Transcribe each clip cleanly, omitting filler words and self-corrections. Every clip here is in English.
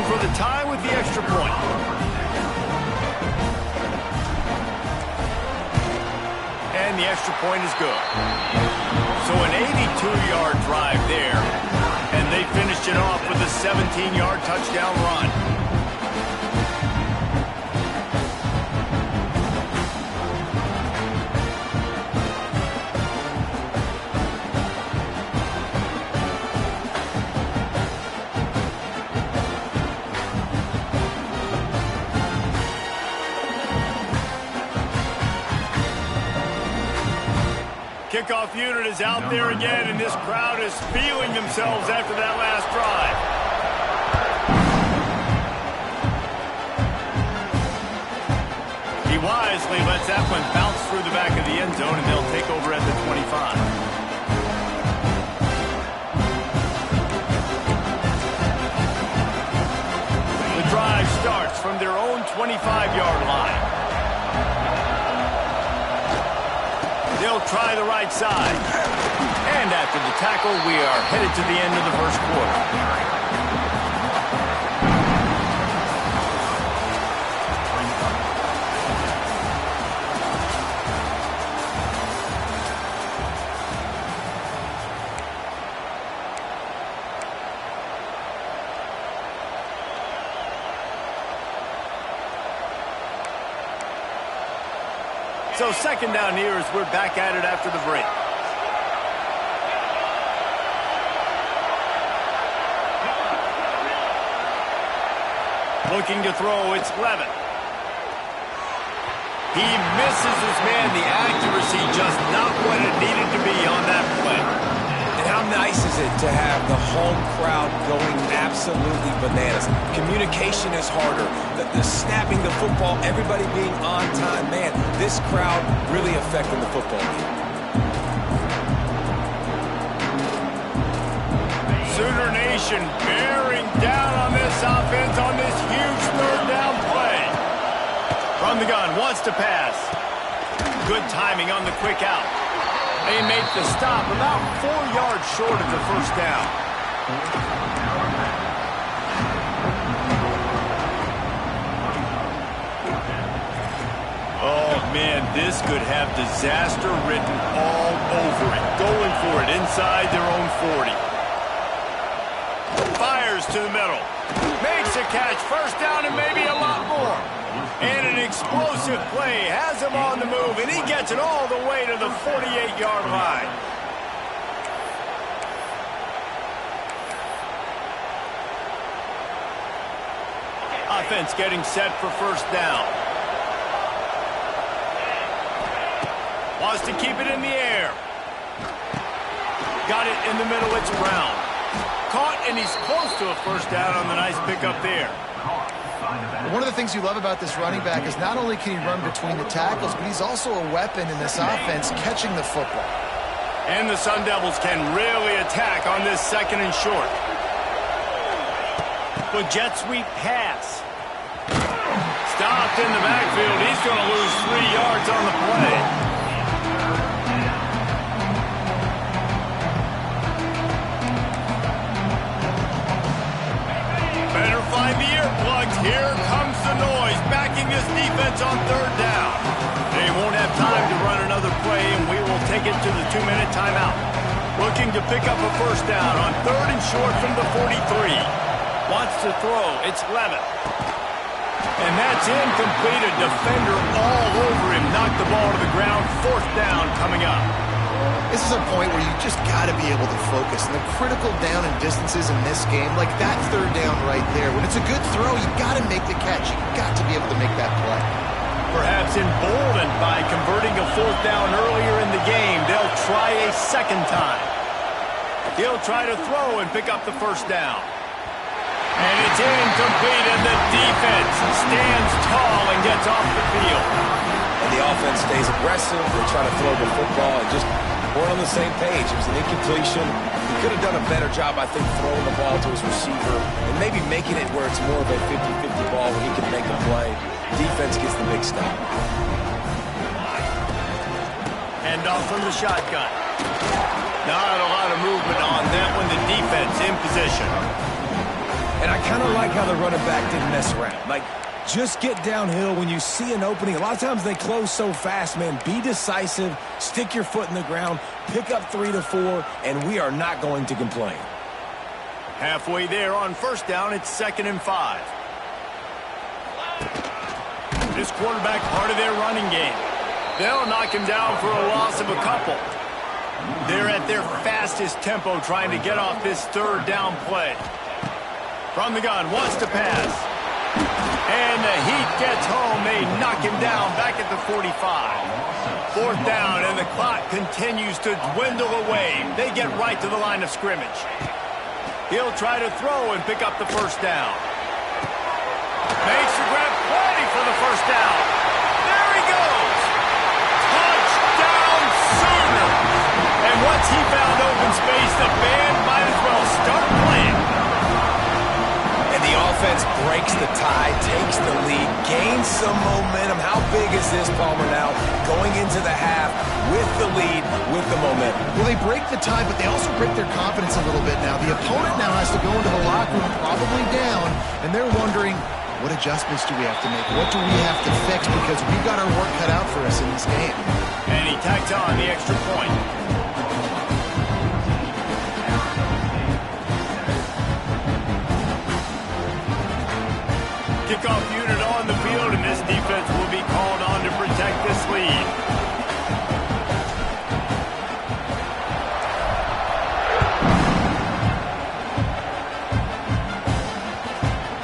for the tie with the extra point. And the extra point is good. So an 82-yard drive there, and they finished it off with a 17-yard touchdown run. Kickoff unit is out there again, and this crowd is feeling themselves after that last drive. He wisely lets that one bounce through the back of the end zone, and they'll take over at the 25. The drive starts from their own 25-yard line. They'll try the right side. And after the tackle, we are headed to the end of the first quarter. So second down here as we're back at it after the break. Looking to throw, it's Levin. He misses his man. The accuracy just not what it needed to be on that play. And how nice is it to have the home crowd going absolutely bananas? Communication is harder. The snapping the football, everybody being on time. Man, this crowd really affecting the football game. Sooner Nation bearing down on this offense on this huge third down play. From the gun, wants to pass. Good timing on the quick out. They make the stop about 4 yards short of the first down. Oh, man, this could have disaster written all over it. Going for it inside their own 40. Fires to the middle. Makes a catch. First down and maybe a lot more. And an explosive play has him on the move, and he gets it all the way to the 48-yard line. Offense getting set for first down. Wants to keep it in the air. Got it in the middle. It's Brown. Caught, and he's close to a first down on the nice pickup there. One of the things you love about this running back is not only can he run between the tackles, but he's also a weapon in this offense catching the football. And the Sun Devils can really attack on this second and short. With jet sweep pass. Stopped in the backfield. He's going to lose 3 yards on the play. Better find the earplugs. Here comes the noise, backing this defense on third down. They won't have time to run another play, and we will take it to the 2-minute timeout. Looking to pick up a first down on third and short from the 43. Wants to throw. It's Levin. And that's incomplete. A defender all over him. Knocked the ball to the ground. Fourth down coming up. This is a point where you just got to be able to focus. And the critical down and distances in this game, like that third down right there, when it's a good throw, you got to make the catch. You got to be able to make that play. Perhaps emboldened by converting a fourth down earlier in the game, they'll try a second time. He'll try to throw and pick up the first down. And it's incomplete, and the defense stands tall and gets off the field. And the offense stays aggressive. They're trying to throw the football and just weren't on the same page. It was an incompletion. He could have done a better job, I think, throwing the ball to his receiver and maybe making it where it's more of a 50-50 ball where he can make a play. Defense gets the big stop. Hand off from the shotgun. Not a lot of movement on that one. The defense in position. And I kind of like how the running back didn't mess around. Like, just get downhill when you see an opening. A lot of times they close so fast, man. Be decisive, stick your foot in the ground, pick up 3 to 4, and we are not going to complain. Halfway there on first down, it's 2nd and 5. This quarterback part of their running game. They'll knock him down for a loss of a couple. They're at their fastest tempo trying to get off this 3rd down play. From the gun, wants to pass. And the heat gets home. They knock him down back at the 45. 4th down, and the clock continues to dwindle away. They get right to the line of scrimmage. He'll try to throw and pick up the 1st down. Makes the grab, plenty for the 1st down. There he goes. Touchdown Sooners. And once he found open space, the band might as well start playing. And the offense breaks the tie, takes the lead, gains some momentum. How big is this, Palmer, now? Going into the half with the lead, with the momentum. Well, they break the tie, but they also break their confidence a little bit now. The opponent now has to go into the locker room probably down, and they're wondering, what adjustments do we have to make? What do we have to fix? Because we've got our work cut out for us in this game. And he tacks on the extra point. Kickoff unit on the field, and this defense will be called on to protect this lead.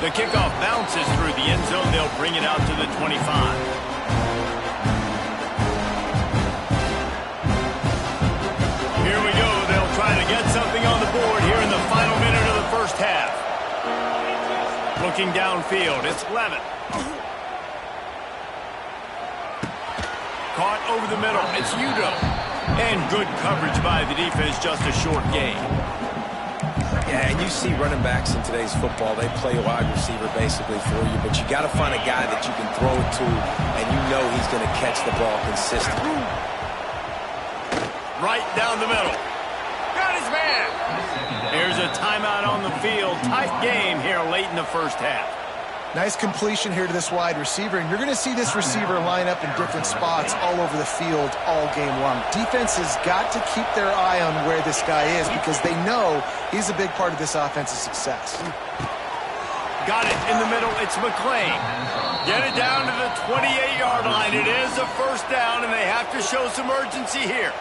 The kickoff bounces through the end zone. They'll bring it out to the 25. Here we go. They'll try to get something on the board here in the final minute of the 1st half. Looking downfield, it's Levin. Caught over the middle, it's Udo. And good coverage by the defense, just a short gain. Yeah, and you see running backs in today's football, they play wide receiver basically for you, but you got to find a guy that you can throw it to, and you know he's going to catch the ball consistently. Right down the middle. Got his man. Here's a timeout on the field. Tight game here late in the 1st half. Nice completion here to this wide receiver, and you're going to see this receiver line up in different spots all over the field all game long. Defense has got to keep their eye on where this guy is because they know he's a big part of this offense's success. Got it in the middle. It's McClain. Get it down to the 28-yard line. It is a 1st down, and they have to show some urgency here.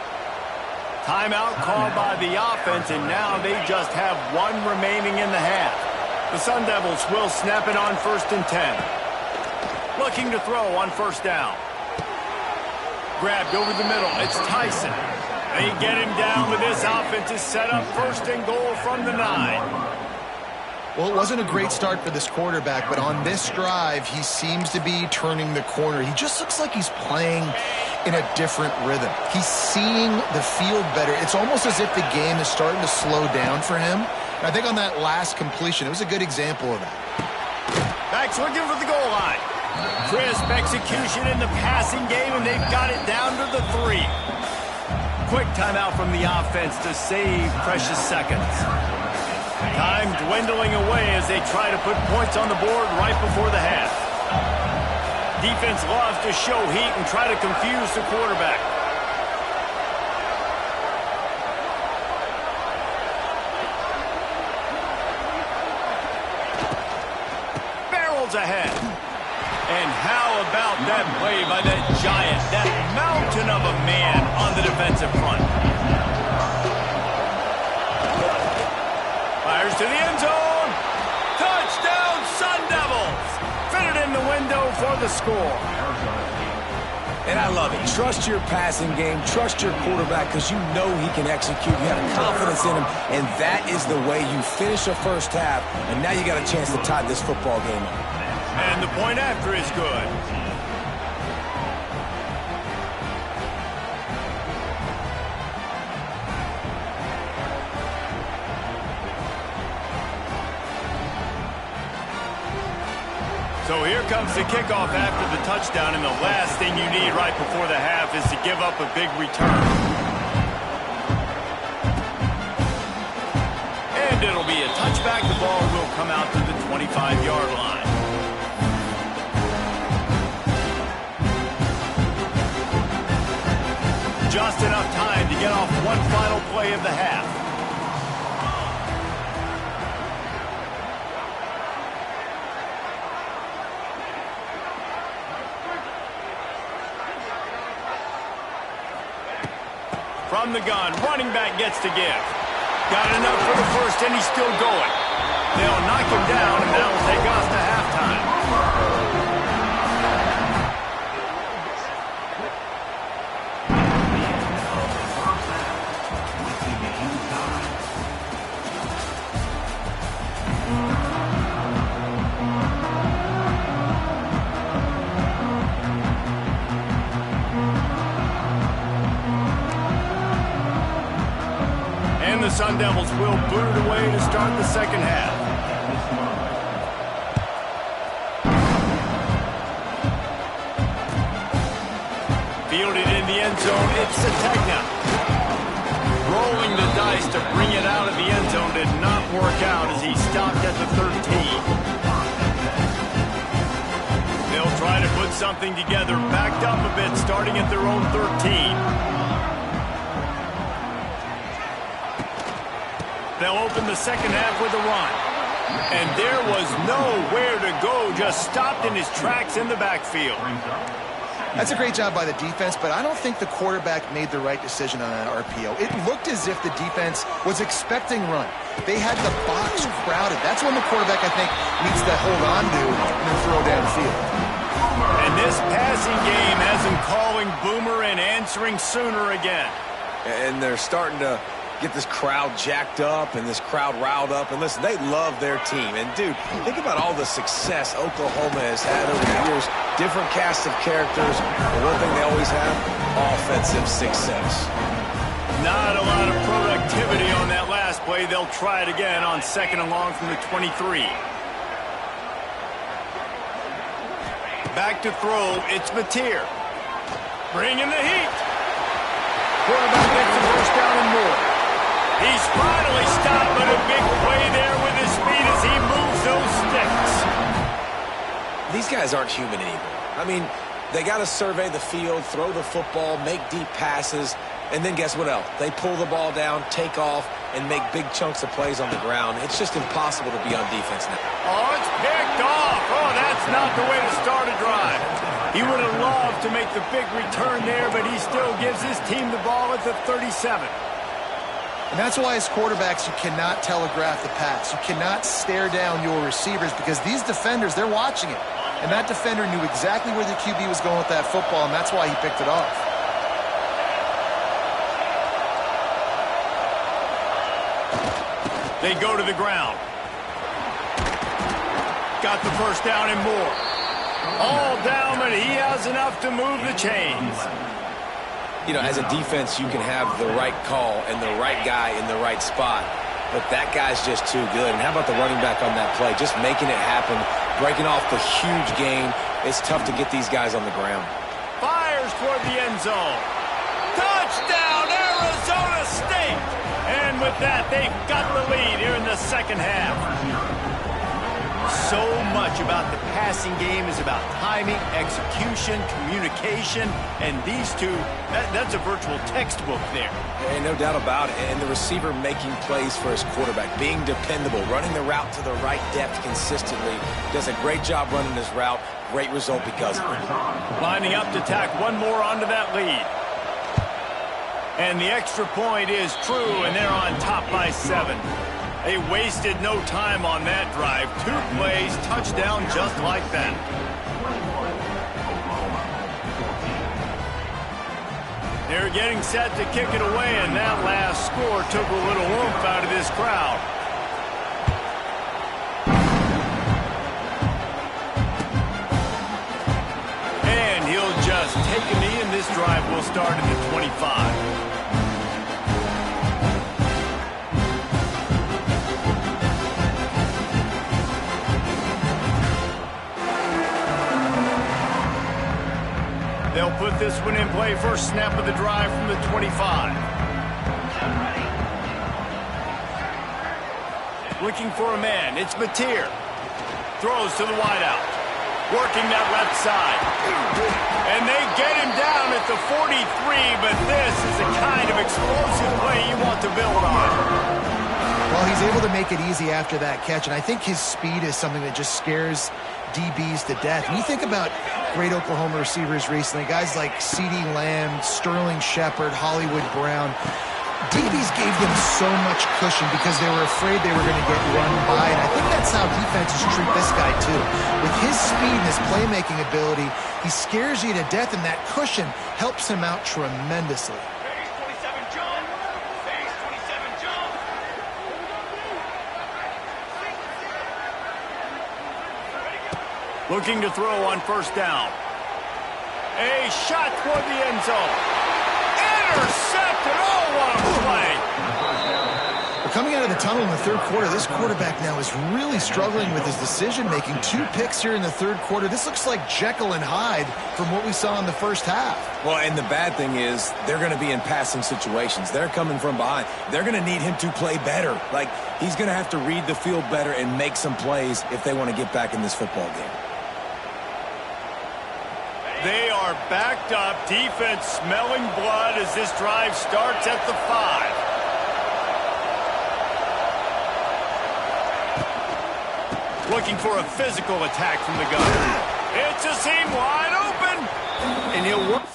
Timeout called by the offense, and now they just have 1 remaining in the half. The Sun Devils will snap it on 1st and 10. Looking to throw on 1st down. Grabbed over the middle. It's Tyson. They get him down, but this offense is set up 1st and goal from the 9. Well, it wasn't a great start for this quarterback, but on this drive, he seems to be turning the corner. He just looks like he's playing in a different rhythm. He's seeing the field better. It's almost as if the game is starting to slow down for him. And I think on that last completion, it was a good example of that. Backs looking for the goal line. Crisp execution in the passing game, and they've got it down to the 3. Quick timeout from the offense to save precious seconds. Time dwindling away as they try to put points on the board right before the half. Defense loves to show heat and try to confuse the quarterback. Barrels ahead. And how about that play by that giant, that mountain of a man on the defensive front? Fires to the end zone. Touchdown, Sun Devils. Fitted in the window for the score. And I love it. Trust your passing game. Trust your quarterback because you know he can execute. You have confidence in him, and that is the way you finish a 1st half, and now you got a chance to tie this football game up. And the point after is good. So here comes the kickoff after the touchdown, and the last thing you need right before the half is to give up a big return. And it'll be a touchback. The ball will come out to the 25-yard line. Just enough time to get off one final play of the half. From the gun, running back gets to give. Got enough for the first, and he's still going. They'll knock him down, and that'll take us to halftime. The Sun Devils will boot it away to start the second half. Fielded in the end zone, it's Sategna. Rolling the dice to bring it out of the end zone did not work out as he stopped at the 13. They'll try to put something together, backed up a bit, starting at their own 13. They'll open the second half with a run. And there was nowhere to go, just stopped in his tracks in the backfield. That's a great job by the defense, but I don't think the quarterback made the right decision on that RPO. It looked as if the defense was expecting run. They had the box crowded. That's when the quarterback, I think, needs to hold on to and then throw downfield. And this passing game has him calling Boomer and answering Sooner again. And they're starting to get this crowd jacked up and this crowd riled up. And listen, they love their team. And, dude, think about all the success Oklahoma has had over the years. Different cast of characters. But one thing they always have, offensive success. Not a lot of productivity on that last play. They'll try it again on second and long from the 23. Back to throw. It's Mateer. Bringing the heat. Quarterback gets the first down and more. He's finally stopped, but a big play there with his speed as he moves those sticks. These guys aren't human anymore. I mean, they got to survey the field, throw the football, make deep passes, and then guess what else? They pull the ball down, take off, and make big chunks of plays on the ground. It's just impossible to be on defense now. Oh, it's picked off. Oh, that's not the way to start a drive. He would have loved to make the big return there, but he still gives his team the ball at the 37. And that's why as quarterbacks, you cannot telegraph the pass. You cannot stare down your receivers because these defenders, they're watching it. And that defender knew exactly where the QB was going with that football, and that's why he picked it off. They go to the ground. Got the first down and more. All down, but he has enough to move the chains. You know, as a defense, you can have the right call and the right guy in the right spot, but that guy's just too good. And how about the running back on that play? Just making it happen, breaking off the huge gain. It's tough to get these guys on the ground. Fires toward the end zone. Touchdown, Arizona State! And with that, they've got the lead here in the second half. So much about the passing game is about timing, execution, communication, and these two, that's a virtual textbook there. And no doubt about it. And the receiver making plays for his quarterback, being dependable, running the route to the right depth consistently. Does a great job running his route. Great result because of it. Lining up to tack one more onto that lead. And the extra point is true, and they're on top by 7. They wasted no time on that drive. 2 plays, touchdown just like that. They're getting set to kick it away, and that last score took a little oomph out of this crowd. And he'll just take a knee, and this drive will start at the 25. They'll put this one in play. First snap of the drive from the 25. Looking for a man. It's Mateer. throws to the wideout. Working that left side. And they get him down at the 43, but this is the kind of explosive play you want to build on. Well, he's able to make it easy after that catch, and I think his speed is something that just scares DBs to death. When you think about great Oklahoma receivers recently, guys like CeeDee Lamb, Sterling Shepard, Hollywood Brown, DBs gave them so much cushion because they were afraid they were going to get run by, and I think that's how defenses treat this guy too. With his speed and his playmaking ability, he scares you to death, and that cushion helps him out tremendously. Looking to throw on first down. A shot toward the end zone. Intercepted. Oh, what a play. Well, coming out of the tunnel in the third quarter, this quarterback now is really struggling with his decision-making. 2 picks here in the third quarter. This looks like Jekyll and Hyde from what we saw in the first half. Well, and the bad thing is they're going to be in passing situations. They're coming from behind. They're going to need him to play better. Like, he's going to have to read the field better and make some plays if they want to get back in this football game. They are backed up. Defense smelling blood as this drive starts at the 5. Looking for a physical attack from the gunner. It's a seam wide open. And he'll work.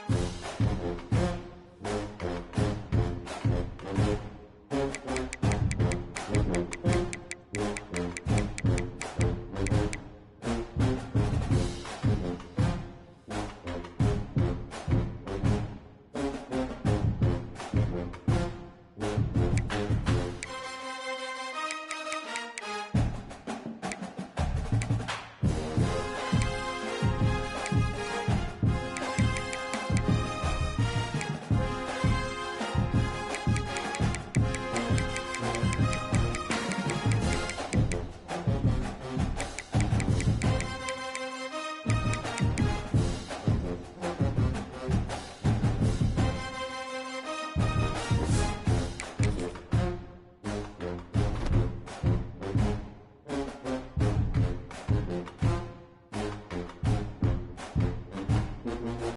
it.